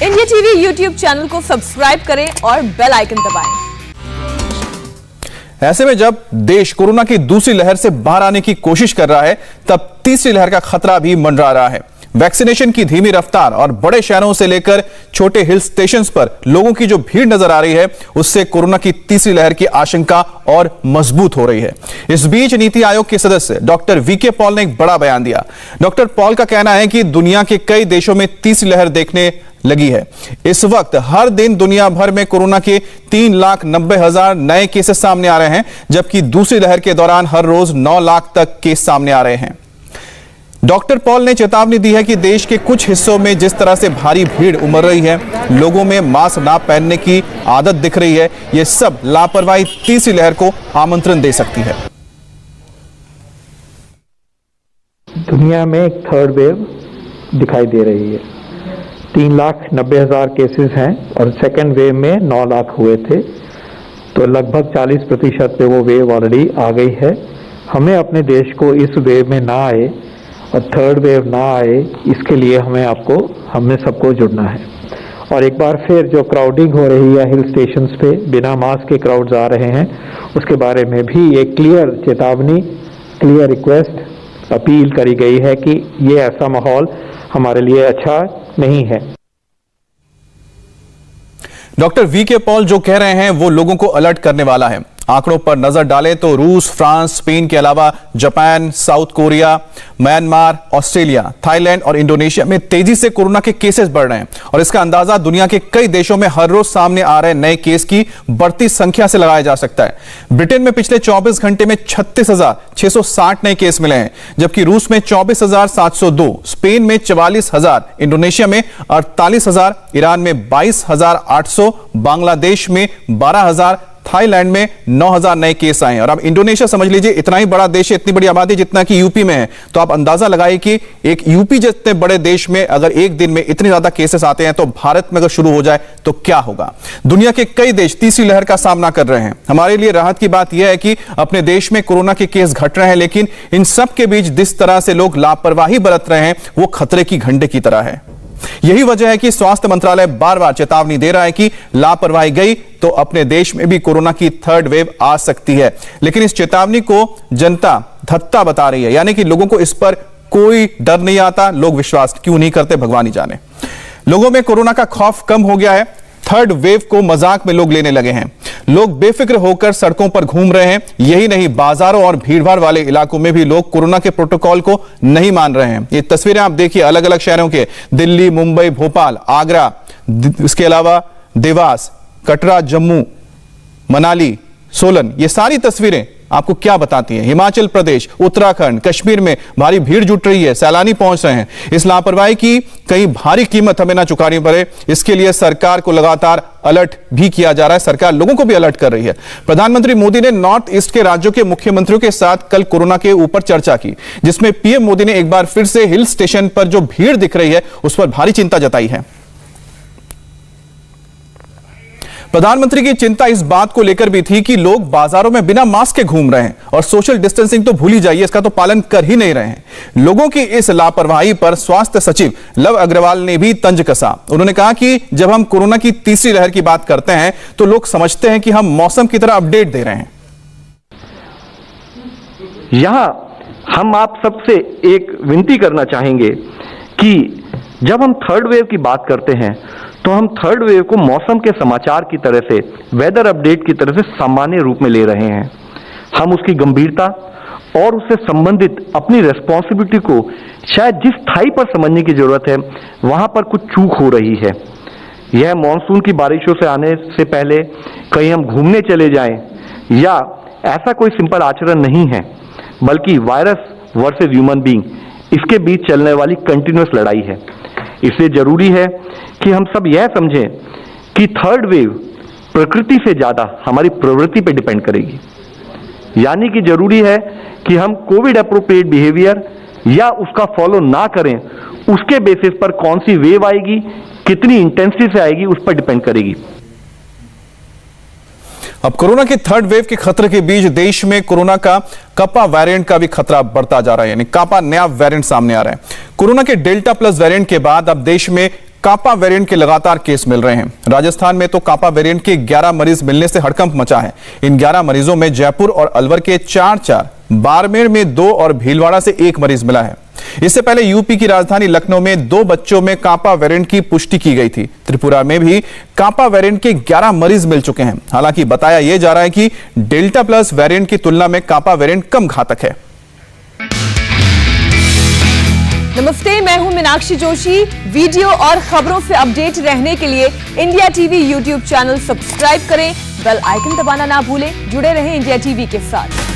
India TV YouTube channel को subscribe करें और बेल आइकन दबाएं। ऐसे में जब देश कोरोना की दूसरी लहर से बाहर आने की कोशिश कर रहा है, तब तीसरी लहर का खतरा भी मंडरा रहा है। वैक्सीनेशन की धीमी रफ्तार और बड़े शहरों से लेकर छोटे हिल स्टेशंस पर लोगों की जो भीड़ नजर आ रही है, उससे कोरोना की तीसरी लहर की आशंका और मजबूत हो रही है। इस बीच नीति आयोग के सदस्य डॉक्टर वीके पॉल ने एक बड़ा बयान दिया। डॉक्टर पॉल का कहना है कि दुनिया के कई देशों में तीसरी लहर देखने लगी है। इस वक्त हर दिन दुनिया भर में कोरोना के 3,90,000 नए केसेस सामने आ रहे हैं, जबकि दूसरी लहर के दौरान हर रोज 9 लाख तक केस सामने आ रहे हैं। डॉक्टर पॉल ने चेतावनी दी है कि देश के कुछ हिस्सों में जिस तरह से भारी भीड़ उमड़ रही है, लोगों में मास्क ना पहनने की आदत दिख रही है, यह सब लापरवाही तीसरी लहर को आमंत्रण दे सकती है। दुनिया में एक थर्ड वेव दिखाई दे रही है। 3,90,000 केसेस हैं और सेकेंड वेव में 9 लाख हुए थे, तो लगभग 40% पे वो वेव ऑलरेडी आ गई है। हमें अपने देश को इस वेव में ना आए और थर्ड वेव ना आए, इसके लिए हमें सबको जुड़ना है। और एक बार फिर जो क्राउडिंग हो रही है हिल स्टेशंस पे, बिना मास्क के क्राउड्स आ रहे हैं, उसके बारे में भी एक क्लियर चेतावनी, क्लियर रिक्वेस्ट, अपील करी गई है कि ये ऐसा माहौल हमारे लिए अच्छा नहीं है। डॉक्टर वीके पॉल जो कह रहे हैं वो लोगों को अलर्ट करने वाला है। आंकड़ों पर नजर डालें तो रूस, फ्रांस, स्पेन के अलावा Japan, south Korea, Myanmar, Australia, Thailand और इंडोनेशिया में तेजी से कोरोना के केसेस बढ़ रहे हैं और इसका अंदाजा दुनिया के कई देशों में हर रोज सामने आ रहे नए केस की बढ़ती संख्या से लगाया जा सकता है। ब्रिटेन में पिछले 24 घंटे में 36,660 नए केस मिले हैं, जबकि रूस में 24,702, स्पेन में 44,000, इंडोनेशिया में 48,000, ईरान में 22,800, बांग्लादेश में 12,000, थाईलैंड में 9,000 नए केस आए हैं। और अब इंडोनेशिया समझ लीजिए इतना ही बड़ा देश है, इतनी बड़ी आबादी जितना कि यूपी में है, तो आप अंदाजा लगाइए कि एक यूपी जितने बड़े देश में अगर एक दिन में इतने ज्यादा केसेस आते हैं, तो भारत में अगर शुरू हो जाए तो क्या होगा। दुनिया के कई देश तीसरी लहर का सामना कर रहे हैं। हमारे लिए राहत की बात यह है कि अपने देश में कोरोना के केस घट रहे हैं, लेकिन इन सब के बीच जिस तरह से लोग लापरवाही बरत रहे हैं, वो खतरे की घंटे की तरह है। यही वजह है कि स्वास्थ्य मंत्रालय बार बार चेतावनी दे रहा है कि लापरवाही गई तो अपने देश में भी कोरोना की थर्ड वेव आ सकती है। लेकिन इस चेतावनी को जनता धत्ता बता रही है, यानी कि लोगों को इस पर कोई डर नहीं आता। लोग विश्वास क्यों नहीं करते, भगवान ही जाने। लोगों में कोरोना का खौफ कम हो गया है। थर्ड वेव को मजाक में लोग लेने लगे हैं। लोग बेफिक्र होकर सड़कों पर घूम रहे हैं। यही नहीं, बाजारों और भीड़भाड़ वाले इलाकों में भी लोग कोरोना के प्रोटोकॉल को नहीं मान रहे हैं। ये तस्वीरें आप देखिए अलग अलग शहरों के, दिल्ली, मुंबई, भोपाल, आगरा, इसके अलावा देवास, कटरा, जम्मू, मनाली, सोलन, ये सारी तस्वीरें आपको क्या बताती हैं। हिमाचल प्रदेश, उत्तराखंड, कश्मीर में भारी भीड़ जुट रही है, सैलानी पहुंच रहे हैं। इस लापरवाही की कहीं भारी कीमत हमें ना चुकानी पड़े, इसके लिए सरकार को लगातार अलर्ट भी किया जा रहा है। सरकार लोगों को भी अलर्ट कर रही है। प्रधानमंत्री मोदी ने नॉर्थ ईस्ट के राज्यों के मुख्यमंत्रियों के साथ कल कोरोना के ऊपर चर्चा की, जिसमें पीएम मोदी ने एक बार फिर से हिल स्टेशन पर जो भीड़ दिख रही है उस पर भारी चिंता जताई है। प्रधानमंत्री की चिंता इस बात को लेकर भी थी कि लोग बाजारों में बिना मास्क के घूम रहे हैं और सोशल डिस्टेंसिंग तो भूल ही जाइए, इसका तो पालन कर ही नहीं रहे हैं। लोगों की इस लापरवाही पर स्वास्थ्य सचिव लव अग्रवाल ने भी तंज कसा। उन्होंने कहा कि जब हम कोरोना की तीसरी लहर की बात करते हैं तो लोग समझते हैं कि हम मौसम की तरह अपडेट दे रहे हैं। यहां हम आप सबसे एक विनती करना चाहेंगे कि जब हम थर्ड वेव की बात करते हैं तो हम थर्ड वेव को मौसम के समाचार की तरह से, वेदर अपडेट की तरह से सामान्य रूप में ले रहे हैं। हम उसकी गंभीरता और उससे संबंधित अपनी रेस्पॉन्सिबिलिटी को शायद जिस स्थाई पर समझने की जरूरत है, वहां पर कुछ चूक हो रही है। यह मॉनसून की बारिशों से आने से पहले कहीं हम घूमने चले जाएं, या ऐसा कोई सिंपल आचरण नहीं है, बल्कि वायरस वर्सेस ह्यूमन बीइंग, इसके बीच चलने वाली कंटिन्यूअस लड़ाई है। इसलिए जरूरी है कि हम सब यह समझें कि थर्ड वेव प्रकृति से ज्यादा हमारी प्रवृत्ति पर डिपेंड करेगी। यानी कि जरूरी है कि हम कोविड एप्रोप्रिएट बिहेवियर या उसका फॉलो ना करें, उसके बेसिस पर कौन सी वेव आएगी, कितनी इंटेंसिटी से आएगी, उस पर डिपेंड करेगी। अब कोरोना के थर्ड वेव के खतरे के बीच देश में कोरोना का कपा वेरिएंट का भी खतरा बढ़ता जा रहा है, यानी कापा नया वेरिएंट सामने आ रहा है। कोरोना के डेल्टा प्लस वेरिएंट के बाद अब देश में कापा वेरिएंट के लगातार केस मिल रहे हैं। राजस्थान में तो कापा वेरिएंट के 11 मरीज मिलने से हड़कंप मचा है। इन 11 मरीजों में जयपुर और अलवर के 4, बाड़मेर में 2 और भीलवाड़ा से 1 मरीज मिला है। इससे पहले यूपी की राजधानी लखनऊ में 2 बच्चों में कापा वेरिएंट की पुष्टि की गई थी। त्रिपुरा में भी कापा वेरिएंट के 11 मरीज मिल चुके हैं। हालांकि बताया यह जा रहा है कि डेल्टा प्लस वेरिएंट की तुलना में कापा वेरिएंट कम घातक है। नमस्ते, मैं हूं मीनाक्षी जोशी। वीडियो और खबरों से अपडेट रहने के लिए India TV YouTube channel subscribe करें, बेल आइकन दबाना ना भूलें। जुड़े रहें इंडिया टीवी के साथ।